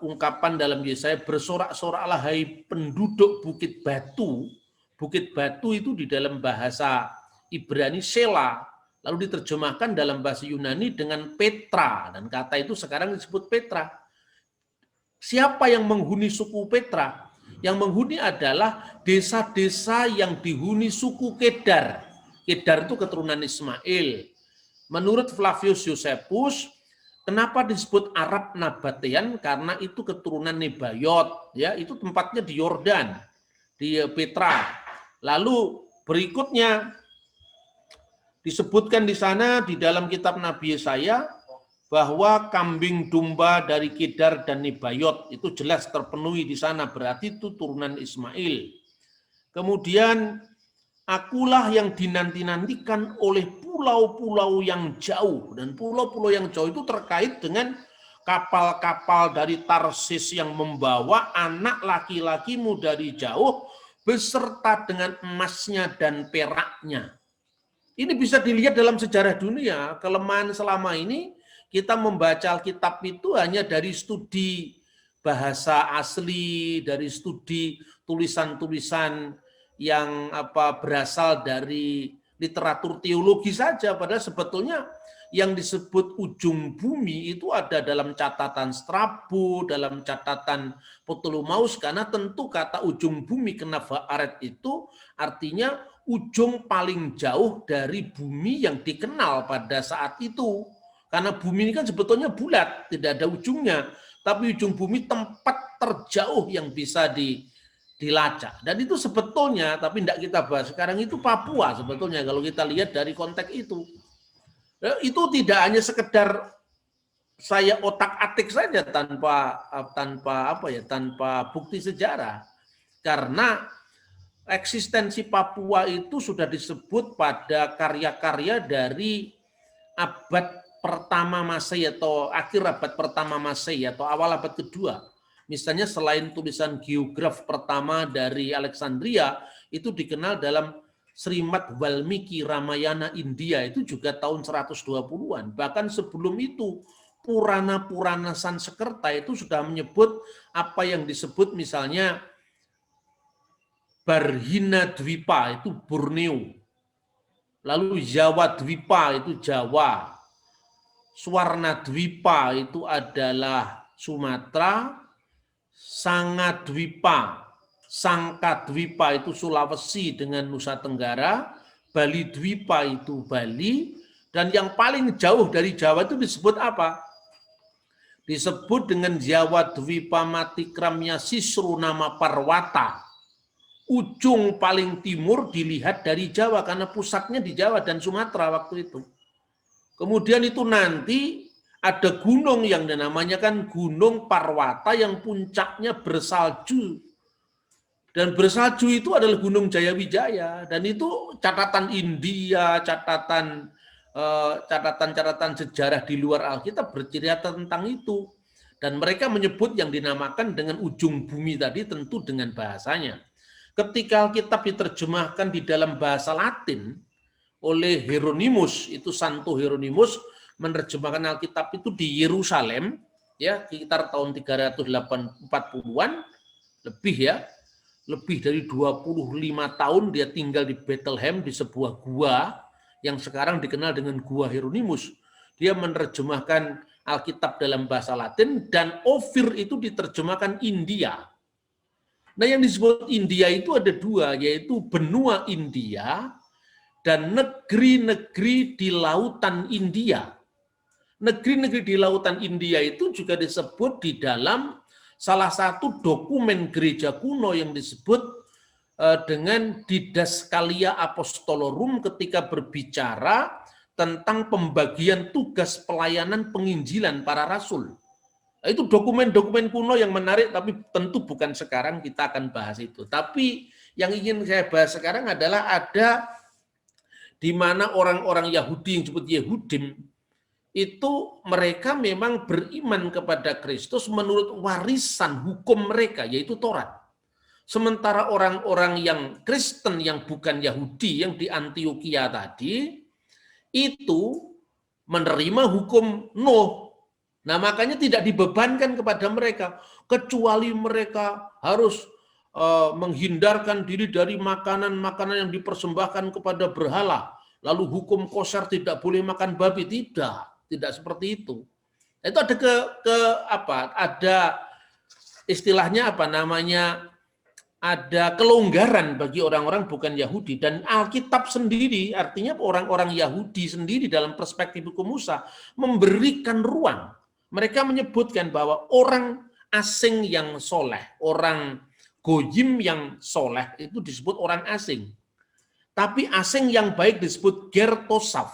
ungkapan dalam Yesaya, bersorak-soraklah hai penduduk Bukit Batu. Bukit Batu itu di dalam bahasa Ibrani Sela, lalu diterjemahkan dalam bahasa Yunani dengan Petra, dan kata itu sekarang disebut Petra. Siapa yang menghuni suku Petra? Yang menghuni adalah desa-desa yang dihuni suku Kedar. Kedar itu keturunan Ismail. Menurut Flavius Josephus, kenapa disebut Arab Nabatean? Karena itu keturunan Nebayot, ya, itu tempatnya di Yordan, di Petra. Lalu berikutnya disebutkan di sana di dalam kitab Nabi Yesaya bahwa kambing domba dari Kedar dan Nebayot itu jelas terpenuhi di sana, berarti itu turunan Ismail. Kemudian akulah yang dinanti-nantikan oleh pulau-pulau yang jauh, dan pulau-pulau yang jauh itu terkait dengan kapal-kapal dari Tarsis yang membawa anak laki-lakimu dari jauh beserta dengan emasnya dan peraknya. Ini bisa dilihat dalam sejarah dunia. Kelemahan selama ini kita membaca Alkitab itu hanya dari studi bahasa asli, dari studi tulisan-tulisan yang berasal dari literatur teologi saja. Padahal sebetulnya yang disebut ujung bumi itu ada dalam catatan Strabo, dalam catatan Ptolemeus, karena tentu kata ujung bumi kenapa aret itu artinya ujung paling jauh dari bumi yang dikenal pada saat itu. Karena bumi ini kan sebetulnya bulat, tidak ada ujungnya, tapi ujung bumi tempat terjauh yang bisa dilacak. Dan itu sebetulnya, tapi tidak kita bahas sekarang, itu Papua sebetulnya kalau kita lihat dari konteks itu. Itu tidak hanya sekedar saya otak-atik saja tanpa bukti sejarah. Karena eksistensi Papua itu sudah disebut pada karya-karya dari abad pertama Masehi atau akhir abad pertama Masehi atau awal abad kedua. Misalnya selain tulisan geograf pertama dari Alexandria, itu dikenal dalam Srimad Walmiki Ramayana India, itu juga tahun 120-an. Bahkan sebelum itu Purana-Purana Sanskerta itu sudah menyebut apa yang disebut misalnya Barhina Dwipa itu Borneo. Lalu Jawa Dwipa itu Jawa. Swarna Dwipa itu adalah Sumatera. Sanga Dwipa, Sangka Dwipa itu Sulawesi dengan Nusa Tenggara. Bali Dwipa itu Bali. Dan yang paling jauh dari Jawa itu disebut apa? Disebut dengan Jawa Dwipa Matikramya Sisru nama Parwata. Ujung paling timur dilihat dari Jawa karena pusatnya di Jawa dan Sumatera waktu itu. Kemudian itu nanti ada gunung yang namanya kan Gunung Parwata yang puncaknya bersalju. Dan bersalju itu adalah Gunung Jayawijaya. Dan itu catatan India, catatan sejarah di luar Alkitab bercerita tentang itu. Dan mereka menyebut yang dinamakan dengan ujung bumi tadi tentu dengan bahasanya. Ketika Alkitab diterjemahkan di dalam bahasa Latin oleh Hieronymus, itu Santo Hieronymus menerjemahkan Alkitab itu di Yerusalem, ya sekitar tahun 340-an lebih ya, lebih dari 25 tahun dia tinggal di Bethlehem di sebuah gua yang sekarang dikenal dengan Gua Hieronymus. Dia menerjemahkan Alkitab dalam bahasa Latin dan Ophir itu diterjemahkan India. Nah, yang disebut India itu ada dua, yaitu benua India dan negeri-negeri di lautan India. Negeri-negeri di lautan India itu juga disebut di dalam salah satu dokumen gereja kuno yang disebut dengan Didaskalia Apostolorum ketika berbicara tentang pembagian tugas pelayanan penginjilan para rasul. Itu dokumen-dokumen kuno yang menarik, tapi tentu bukan sekarang kita akan bahas itu. Tapi yang ingin saya bahas sekarang adalah ada di mana orang-orang Yahudi yang disebut Yehudim, itu mereka memang beriman kepada Kristus menurut warisan hukum mereka, yaitu Taurat. Sementara orang-orang yang Kristen yang bukan Yahudi, yang di Antioquia tadi, itu menerima hukum Nuh. Nah, makanya tidak dibebankan kepada mereka, kecuali mereka harus menghindarkan diri dari makanan-makanan yang dipersembahkan kepada berhala. Lalu hukum kosher tidak boleh makan babi, tidak seperti itu. Itu ada istilahnya apa namanya, ada kelonggaran bagi orang-orang bukan Yahudi, dan Alkitab sendiri artinya orang-orang Yahudi sendiri dalam perspektif hukum Musa memberikan ruang. Mereka menyebutkan bahwa orang asing yang soleh, orang goyim yang soleh itu disebut orang asing. Tapi asing yang baik disebut gertosaf.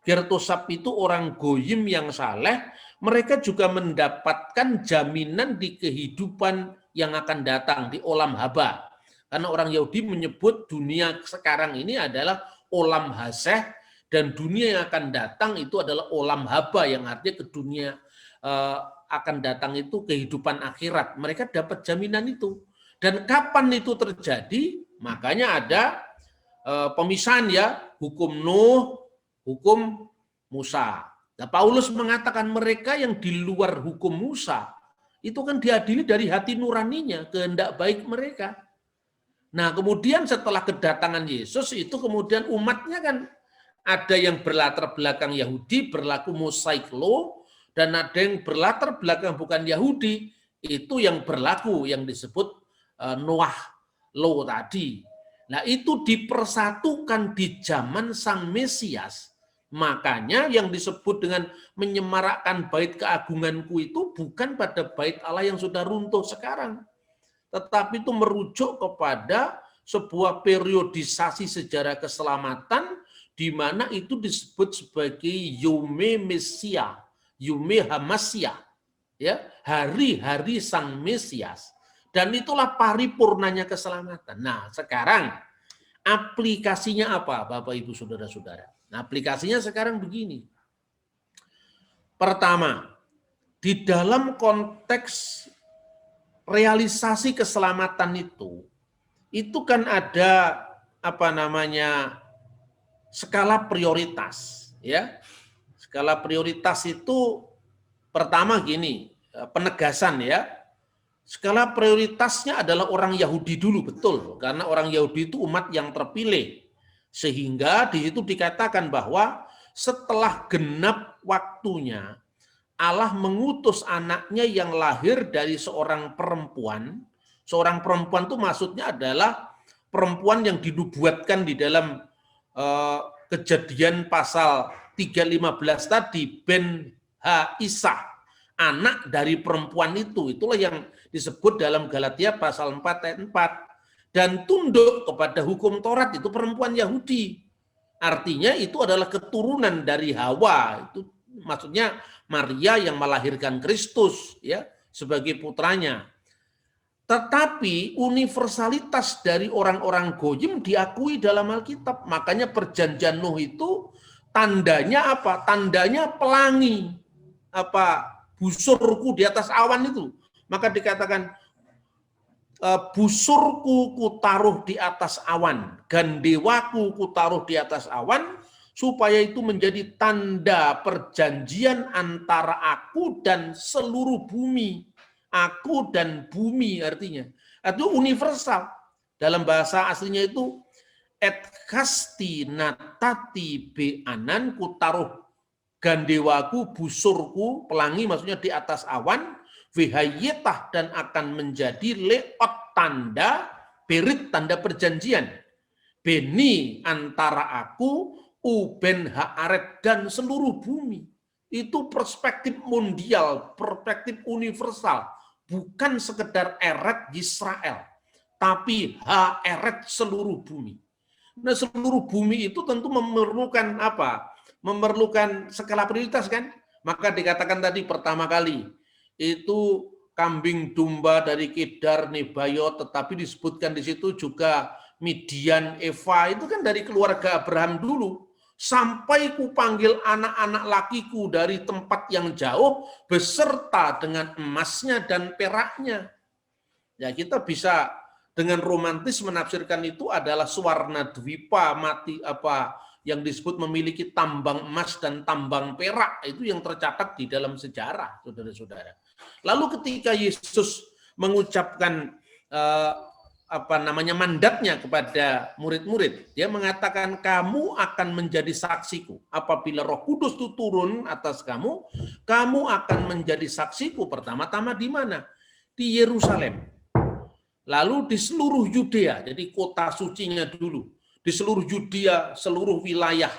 Gertosaf itu orang goyim yang saleh, mereka juga mendapatkan jaminan di kehidupan yang akan datang, di olam haba. Karena orang Yahudi menyebut dunia sekarang ini adalah olam haseh, dan dunia yang akan datang itu adalah olam haba, yang artinya ke dunia akan datang itu kehidupan akhirat. Mereka dapat jaminan itu. Dan kapan itu terjadi? Makanya ada pemisahan ya, hukum Nuh, hukum Musa. Nah, Paulus mengatakan mereka yang di luar hukum Musa itu kan diadili dari hati nuraninya, kehendak baik mereka. Nah, kemudian setelah kedatangan Yesus itu kemudian umatnya kan ada yang berlatar belakang Yahudi, berlaku Mosaic Law, dan ada yang berlatar belakang bukan Yahudi, itu yang berlaku yang disebut Noah Law tadi. Nah, itu dipersatukan di zaman Sang Mesias. Makanya yang disebut dengan menyemarakkan bait keagunganku itu bukan pada bait Allah yang sudah runtuh sekarang, tetapi itu merujuk kepada sebuah periodisasi sejarah keselamatan di mana itu disebut sebagai Yome Mesia, Yome Hamasya, ya, hari-hari Sang Mesias. Dan itulah paripurnanya keselamatan. Nah, sekarang aplikasinya apa, Bapak Ibu Saudara-saudara? Nah, aplikasinya sekarang begini. Pertama, di dalam konteks realisasi keselamatan itu kan ada apa namanya, skala prioritas, ya. Skala prioritas itu pertama gini, penegasan ya. Skala prioritasnya adalah orang Yahudi dulu, betul, karena orang Yahudi itu umat yang terpilih. Sehingga di situ dikatakan bahwa setelah genap waktunya, Allah mengutus anaknya yang lahir dari seorang perempuan. Seorang perempuan itu maksudnya adalah perempuan yang dinubuatkan di dalam Kejadian pasal 3:15 tadi, Ben Ha Isa, anak dari perempuan itu. Itulah yang disebut dalam Galatia pasal 4 ayat 4. Dan tunduk kepada hukum Taurat itu perempuan Yahudi. Artinya itu adalah keturunan dari Hawa. Itu maksudnya Maria yang melahirkan Kristus ya sebagai putranya. Tetapi universalitas dari orang-orang Goyim diakui dalam Alkitab. Makanya perjanjian Nuh itu tandanya apa? Tandanya pelangi. Busurku di atas awan itu. Maka dikatakan busurku kutaruh di atas awan, gandewaku kutaruh di atas awan, supaya itu menjadi tanda perjanjian antara aku dan seluruh bumi. Aku dan bumi artinya. Itu universal. Dalam bahasa aslinya itu et kasti natati beanan, ku taruh gandewaku, busurku, pelangi maksudnya di atas awan, vihayetah dan akan menjadi leot tanda, berit tanda perjanjian. Beni antara aku, uben haaret dan seluruh bumi. Itu perspektif mundial, perspektif universal. Bukan sekedar eret Israel, tapi haeret seluruh bumi. Nah, seluruh bumi itu tentu memerlukan apa? Memerlukan skala prioritas kan? Maka dikatakan tadi pertama kali itu kambing domba dari Kedar Nebayot, tetapi disebutkan di situ juga Midian, Eva, itu kan dari keluarga Abraham dulu. Sampai ku panggil anak-anak lakiku dari tempat yang jauh beserta dengan emasnya dan peraknya. Ya, kita bisa dengan romantis menafsirkan itu adalah Suwarna Dwipa, mati apa yang disebut memiliki tambang emas dan tambang perak, itu yang tercatat di dalam sejarah, saudara-saudara. Lalu ketika Yesus mengucapkan mandatnya kepada murid-murid, dia mengatakan kamu akan menjadi saksiku apabila Roh Kudus itu turun atas kamu, kamu akan menjadi saksiku pertama-tama di mana? Di Yerusalem. Lalu di seluruh Yudea, jadi kota sucinya dulu, di seluruh Yudea, seluruh wilayah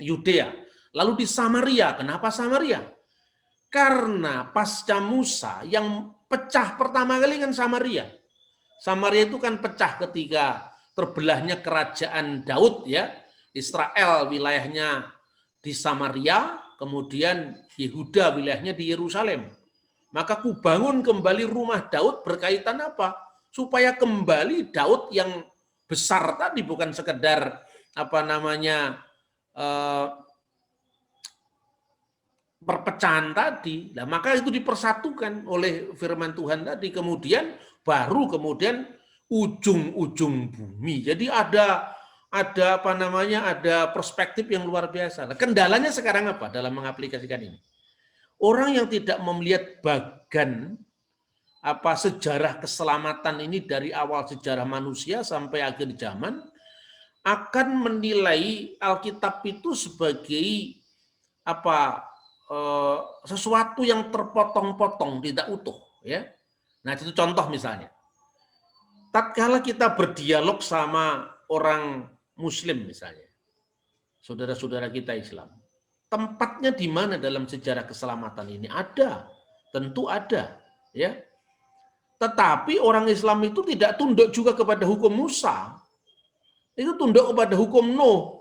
Yudea. Lalu di Samaria, kenapa Samaria? Karena pasca Musa yang pecah pertama kali kan Samaria. Samaria itu kan pecah ketika terbelahnya kerajaan Daud ya. Israel wilayahnya di Samaria, kemudian Yehuda wilayahnya di Yerusalem. Maka ku bangun kembali rumah Daud berkaitan apa? Supaya kembali Daud yang besar tadi bukan sekedar perpecahan tadi. Nah, maka itu dipersatukan oleh firman Tuhan tadi. Kemudian ujung-ujung bumi. Jadi ada perspektif yang luar biasa. Nah, kendalanya sekarang apa dalam mengaplikasikan ini? Orang yang tidak melihat bagan sejarah keselamatan ini dari awal sejarah manusia sampai akhir zaman akan menilai Alkitab itu sebagai sesuatu yang terpotong-potong, tidak utuh ya. Nah, itu contoh misalnya. Tatkala kita berdialog sama orang muslim misalnya, saudara-saudara kita Islam, tempatnya di mana dalam sejarah keselamatan ini? Ada, tentu ada, ya. Tetapi orang Islam itu tidak tunduk juga kepada hukum Musa. Itu tunduk kepada hukum Nuh.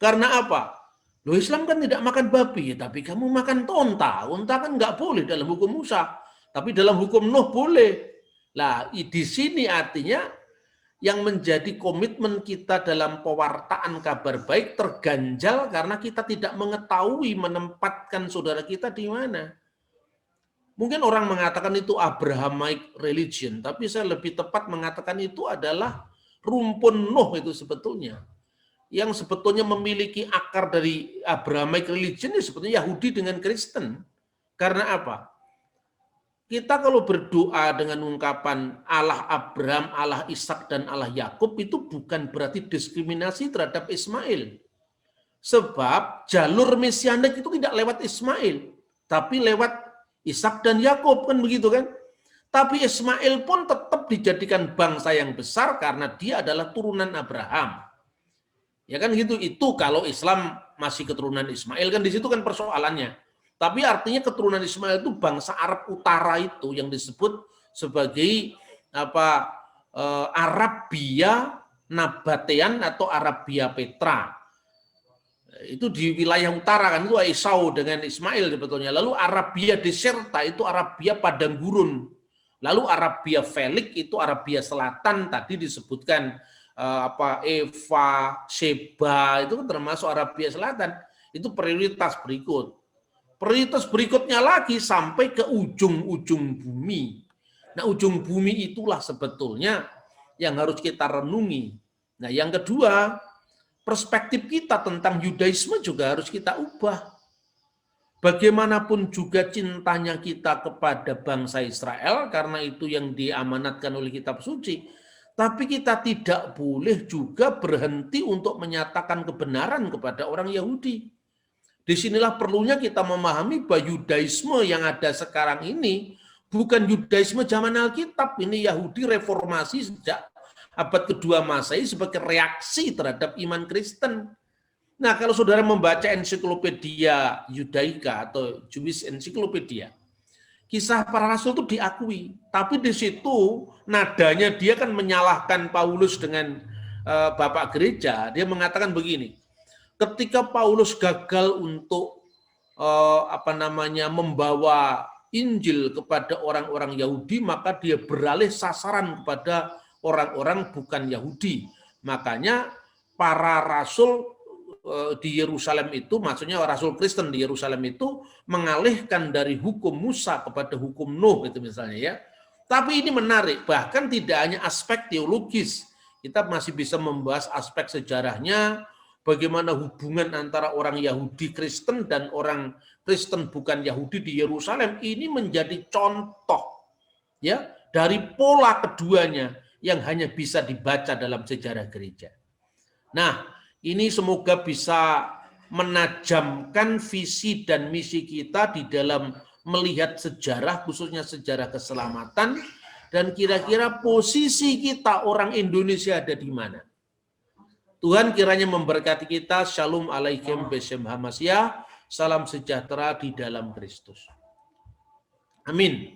Karena apa? Loh, Islam kan tidak makan babi, tapi kamu makan unta. Unta kan nggak boleh dalam hukum Musa. Tapi dalam hukum Nuh boleh. Nah, di sini artinya yang menjadi komitmen kita dalam pewartaan kabar baik terganjal karena kita tidak mengetahui menempatkan saudara kita di mana. Mungkin orang mengatakan itu Abrahamic religion, tapi saya lebih tepat mengatakan itu adalah rumpun Nuh itu sebetulnya. Yang sebetulnya memiliki akar dari Abrahamic religion itu sebetulnya Yahudi dengan Kristen. Karena apa? Kita kalau berdoa dengan ungkapan Allah Abraham, Allah Ishak dan Allah Yakub itu bukan berarti diskriminasi terhadap Ismail. Sebab jalur mesianik itu tidak lewat Ismail, tapi lewat Ishak dan Yakub, kan begitu kan? Tapi Ismail pun tetap dijadikan bangsa yang besar karena dia adalah turunan Abraham. Ya kan gitu, itu kalau Islam masih keturunan Ismail kan di situ kan persoalannya. Tapi artinya keturunan Ismail itu bangsa Arab Utara itu yang disebut sebagai Arabia Nabatean atau Arabia Petra. Itu di wilayah utara kan, itu Esau dengan Ismail sebetulnya. Lalu Arabia Deserta itu Arabia padang gurun. Lalu Arabia Felix itu Arabia Selatan, tadi disebutkan Eva, Sheba itu kan termasuk Arabia Selatan. Itu prioritas berikut. Prioritas berikutnya lagi sampai ke ujung-ujung bumi. Nah, ujung bumi itulah sebetulnya yang harus kita renungi. Nah, yang kedua, perspektif kita tentang Yudaisme juga harus kita ubah. Bagaimanapun juga cintanya kita kepada bangsa Israel, karena itu yang diamanatkan oleh kitab suci. Tapi kita tidak boleh juga berhenti untuk menyatakan kebenaran kepada orang Yahudi. Disinilah perlunya kita memahami bahwa Yudaisme yang ada sekarang ini bukan Yudaisme zaman Alkitab. Ini Yahudi reformasi sejak abad kedua Masehi sebagai reaksi terhadap iman Kristen. Nah, kalau saudara membaca ensiklopedia Yudaika atau Jewish Encyclopedia, kisah para rasul itu diakui. Tapi di situ nadanya dia kan menyalahkan Paulus dengan Bapak Gereja. Dia mengatakan begini, ketika Paulus gagal untuk membawa Injil kepada orang-orang Yahudi, maka dia beralih sasaran kepada orang-orang bukan Yahudi. Makanya para rasul di Yerusalem itu, maksudnya rasul Kristen di Yerusalem itu mengalihkan dari hukum Musa kepada hukum Nuh, itu misalnya ya. Tapi ini menarik, bahkan tidak hanya aspek teologis, kita masih bisa membahas aspek sejarahnya, bagaimana hubungan antara orang Yahudi Kristen dan orang Kristen bukan Yahudi di Yerusalem. Ini menjadi contoh ya dari pola keduanya yang hanya bisa dibaca dalam sejarah gereja. Nah, ini semoga bisa menajamkan visi dan misi kita di dalam melihat sejarah, khususnya sejarah keselamatan, dan kira-kira posisi kita orang Indonesia ada di mana. Tuhan kiranya memberkati kita. Shalom alaikum besem hamasyah. Salam sejahtera di dalam Kristus. Amin.